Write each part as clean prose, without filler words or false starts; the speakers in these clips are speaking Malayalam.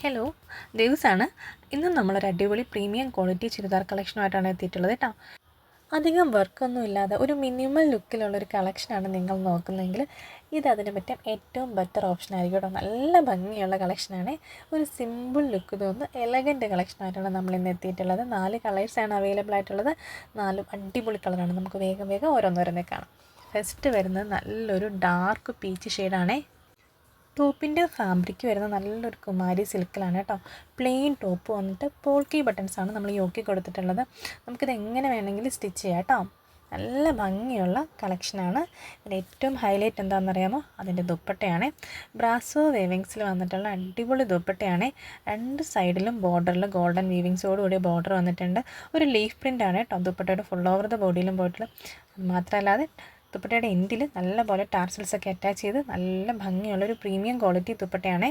ഹലോ, ദേവ്സാണ്. ഇന്ന് നമ്മളൊരു അടിപൊളി പ്രീമിയം ക്വാളിറ്റി ചുരിദാർ കളക്ഷനുമായിട്ടാണ് എത്തിയിട്ടുള്ളത് കേട്ടോ. അധികം വർക്കൊന്നും ഇല്ലാതെ ഒരു മിനിമൽ ലുക്കിലുള്ളൊരു കളക്ഷനാണ് നിങ്ങൾ നോക്കുന്നതെങ്കിൽ ഇത് അതിന് പറ്റും ഏറ്റവും ബെറ്റർ ഓപ്ഷൻ ആയിരിക്കും കേട്ടോ. നല്ല ഭംഗിയുള്ള കളക്ഷനാണ്. ഒരു സിമ്പിൾ ലുക്ക് തോന്നുന്ന എലഗൻറ്റ് കളക്ഷനായിട്ടാണ് നമ്മൾ ഇന്ന് എത്തിയിട്ടുള്ളത്. 4 കളേഴ്സാണ് അവൈലബിൾ ആയിട്ടുള്ളത്. 4 അടിപൊളി കളറാണ്. നമുക്ക് വേഗം ഓരോന്നോരോന്നേ കാണാം. ഫസ്റ്റ് വരുന്നത് നല്ലൊരു ഡാർക്ക് പീച്ച് ഷെയ്ഡാണേ. ടോപ്പിൻ്റെ ഫാബ്രിക് വരുന്നത് നല്ലൊരു കുമാരി സിൽക്കിലാണ് കേട്ടോ. പ്ലെയിൻ ടോപ്പ് വന്നിട്ട് പോൾക്കി ബട്ടൺസാണ് നമ്മൾ യോക്കി കൊടുത്തിട്ടുള്ളത്. നമുക്കിത് എങ്ങനെ വേണമെങ്കിലും സ്റ്റിച്ച് ചെയ്യാം കേട്ടോ. നല്ല ഭംഗിയുള്ള കളക്ഷനാണ്. ഇതിൻ്റെ ഏറ്റവും ഹൈലൈറ്റ് എന്താണെന്നറിയാമോ? അതിൻ്റെ ദുപ്പട്ടയാണ്. ബ്രാസോ വീവിങ്സിൽ വന്നിട്ടുള്ള അടിപൊളി ദുപ്പട്ടയാണ്. 2 സൈഡിലും ബോർഡറിൽ ഗോൾഡൻ വീവിങ്സോടുകൂടി ബോർഡർ വന്നിട്ടുണ്ട്. ഒരു ലീഫ് പ്രിൻ്റാണ് കേട്ടോ ദുപ്പട്ടയുടെ ഫുൾ ഓവർ ദ ബോഡിയിലും പോയിട്ടുള്ളത്. മാത്രമല്ലാതെ ദുപ്പട്ടയുടെ എൻഡിൽ നല്ലപോലെ ടാർസൽസൊക്കെ അറ്റാച്ച് ചെയ്ത് നല്ല ഭംഗിയുള്ളൊരു പ്രീമിയം ക്വാളിറ്റി ദുപ്പട്ടയാണ്.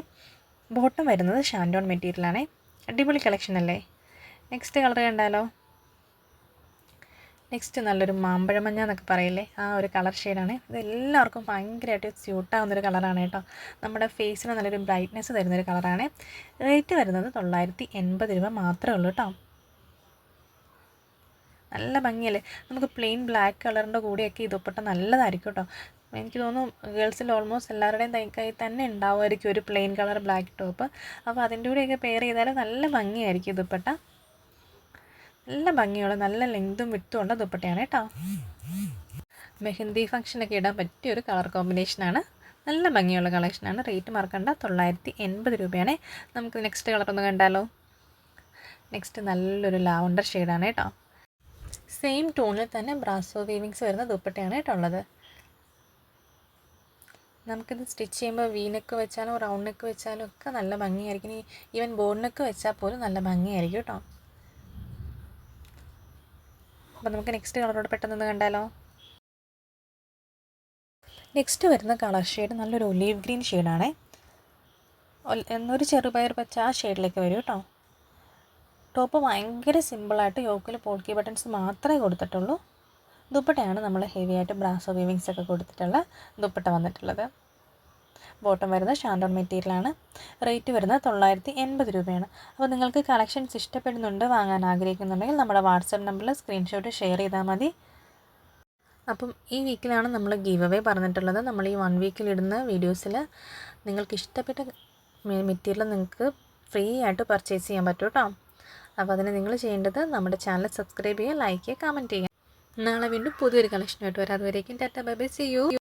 ബോട്ടം വരുന്നത് ഷാൻഡോൺ മെറ്റീരിയലാണ്. അടിപൊളി കളക്ഷൻ അല്ലേ? നെക്സ്റ്റ് കളർ കണ്ടാലോ? നെക്സ്റ്റ് നല്ലൊരു മാമ്പഴമഞ്ഞ എന്നൊക്കെ പറയില്ലേ, ആ ഒരു കളർ ഷെയ്ഡാണ്. ഇത് എല്ലാവർക്കും ഭയങ്കരമായിട്ട് സ്യൂട്ടാവുന്നൊരു കളറാണ് കേട്ടോ. നമ്മുടെ ഫേസിന് നല്ലൊരു ബ്രൈറ്റ്നെസ് തരുന്നൊരു കളറാണ്. റേറ്റ് വരുന്നത് 980 രൂപ മാത്രമേ ഉള്ളൂ കേട്ടോ. നല്ല ഭംഗിയല്ലേ? നമുക്ക് പ്ലെയിൻ ബ്ലാക്ക് കളറിൻ്റെ കൂടെയൊക്കെ ഈ ദുപ്പട്ട നല്ലതായിരിക്കും കേട്ടോ. എനിക്ക് തോന്നുന്നു ഗേൾസിൽ ഓൾമോസ്റ്റ് എല്ലാവരുടെയും കയ്യിൽ തന്നെ ഉണ്ടാവുമായിരിക്കും ഒരു പ്ലെയിൻ കളർ ബ്ലാക്ക് ടോപ്പ്. അപ്പോൾ അതിൻ്റെ കൂടെയൊക്കെ പെയർ ചെയ്താൽ നല്ല ഭംഗിയായിരിക്കും ദുപ്പട്ട. നല്ല ഭംഗിയുള്ള നല്ല ലെങ്തും വിട്ടും ഉള്ള ദുപ്പട്ടയാണ് കേട്ടോ. മെഹന്തി ഫംഗ്ഷനൊക്കെ ഇടാൻ പറ്റിയൊരു കളർ കോമ്പിനേഷനാണ്. നല്ല ഭംഗിയുള്ള കളക്ഷനാണ്. റേറ്റ് മറക്കണ്ട, 980 രൂപയാണ്. നമുക്ക് നെക്സ്റ്റ് കളർ ഒന്ന് കണ്ടാലോ? നെക്സ്റ്റ് നല്ലൊരു ലാവണ്ടർ ഷെയ്ഡാണ് കേട്ടോ. സെയിം ടോണിൽ തന്നെ ബ്രാസോ വീവിങ്സ് വരുന്ന ദുപ്പട്ടയാണ് കേട്ടോ ഉള്ളത്. നമുക്കിത് സ്റ്റിച്ച് ചെയ്യുമ്പോൾ വി നെക്ക് വെച്ചാലും റൗണ്ട് നെക്ക് വെച്ചാലും ഒക്കെ നല്ല ഭംഗിയായിരിക്കും. ഈവൻ ബോർഡ് നെക്ക് വെച്ചാൽ പോലും നല്ല ഭംഗിയായിരിക്കും കേട്ടോ. അപ്പോൾ നമുക്ക് നെക്സ്റ്റ് കളറോട് പെട്ടെന്ന് കണ്ടാലോ? നെക്സ്റ്റ് വരുന്ന കളർ ഷെയ്ഡ് നല്ലൊരു ഒലീവ് ഗ്രീൻ ഷെയ്ഡാണേ. എന്നൊരു ചെറുപയർ പച്ച ആ ഷെയ്ഡിലേക്ക് വരും കേട്ടോ. ടോപ്പ് ഭയങ്കര സിമ്പിളായിട്ട് യോക്കിൽ പോൾക്കി ബട്ടൺസ് മാത്രമേ കൊടുത്തിട്ടുള്ളൂ. ദുപ്പട്ടയാണ് നമ്മൾ ഹെവി ആയിട്ട് ബ്രാസോ വീവിങ്സ് ഒക്കെ കൊടുത്തിട്ടുള്ള ദുപ്പട്ട വന്നിട്ടുള്ളത്. ബോട്ടം വരുന്നത് ഷാൻഡോൺ മെറ്റീരിയലാണ്. റേറ്റ് വരുന്നത് 980 രൂപയാണ്. അപ്പോൾ നിങ്ങൾക്ക് കളക്ഷൻസ് ഇഷ്ടപ്പെടുന്നുണ്ട്, വാങ്ങാൻ ആഗ്രഹിക്കുന്നുണ്ടെങ്കിൽ നമ്മുടെ വാട്സപ്പ് നമ്പറിൽ സ്ക്രീൻഷോട്ട് ഷെയർ ചെയ്താൽ മതി. അപ്പം ഈ വീക്കിലാണ് നമ്മൾ ഗീവ് അവേ പറഞ്ഞിട്ടുള്ളത്. നമ്മൾ ഈ 1 വീക്കിൽ ഇടുന്ന വീഡിയോസിൽ നിങ്ങൾക്ക് ഇഷ്ടപ്പെട്ട മെറ്റീരിയൽ നിങ്ങൾക്ക് ഫ്രീ ആയിട്ട് പർച്ചേസ് ചെയ്യാൻ പറ്റും കേട്ടോ. അപ്പോൾ അതിന് നിങ്ങൾ ചെയ്യേണ്ടത് നമ്മുടെ ചാനൽ സബ്സ്ക്രൈബ് ചെയ്യുക, ലൈക്ക് ചെയ്യുക, കമൻറ്റ് ചെയ്യുക. നാളെ വീണ്ടും പുതിയൊരു കളക്ഷനായിട്ട് വരാം. അതുവരേക്കും tata bye bye, see U.